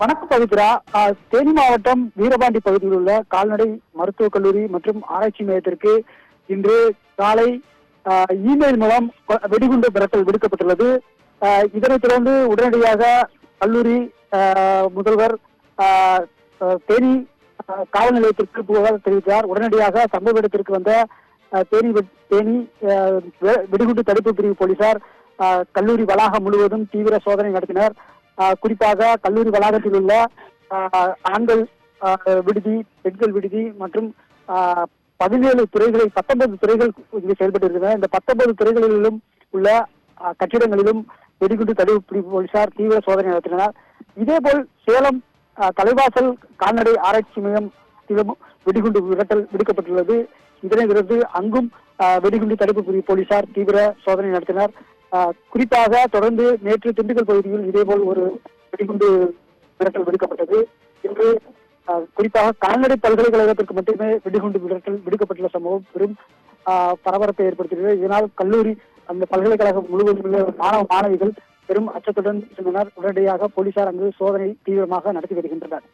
வணக்கம் பவித்ரா. தேனி மாவட்டம் வீரபாண்டி பகுதியில் உள்ள கால்நடை மருத்துவக் கல்லூரி மற்றும் ஆராய்ச்சி மையத்திற்கு இன்று காலை இமெயில் மூலம் வெடிகுண்டு மிரட்டல் விடுக்கப்பட்டுள்ளது. இதனைத் தொடர்ந்து உடனடியாக கல்லூரி முதல்வர் தேனி காவல் நிலையத்திற்கு புகார் தெரிவித்தார். உடனடியாக சம்பவ இடத்திற்கு வந்த தேனி வெடிகுண்டு தடுப்பு பிரிவு போலீசார் கல்லூரி வளாகம் முழுவதும் தீவிர சோதனை நடத்தினர். குறிப்பாக கல்லூரி வளாகத்தில் உள்ள ஆண்கள் விடுதி, பெண்கள் விடுதி மற்றும் 19 துறைகள் இங்கு செயல்பட்டு இந்த 19 துறைகளிலும் உள்ள கட்டிடங்களிலும் வெடிகுண்டு தடுப்பு பிரிவு போலீசார் தீவிர சோதனை நடத்தினர். இதேபோல் சேலம் தலைவாசல் கால்நடை ஆராய்ச்சி மையத்திலும் வெடிகுண்டு மிரட்டல் விடுக்கப்பட்டுள்ளது. இதனைத் தொடர்ந்து அங்கும் வெடிகுண்டு தடுப்பு பிரிவு போலீசார் தீவிர சோதனை நடத்தினர். குறிப்பாக தொடர்ந்து நேற்று திண்டுக்கல் பகுதியில் இதேபோல் ஒரு வெடிகுண்டு மிரட்டல் விடுக்கப்பட்டது. இன்று குறிப்பாக கால்நடை பல்கலைக்கழகத்திற்கு மட்டுமே வெடிகுண்டு மிரட்டல் விடுக்கப்பட்டுள்ள சம்பவம் பெரும் பரபரப்பை ஏற்படுத்தியுள்ளது. இதனால் கல்லூரி அந்த பல்கலைக்கழகம் முழுவதும் உள்ள மாணவிகள் பெரும் அச்சத்துடன் சென்றனர். உடனடியாக போலீசார் அங்கு சோதனை தீவிரமாக நடத்தி வருகின்றனர்.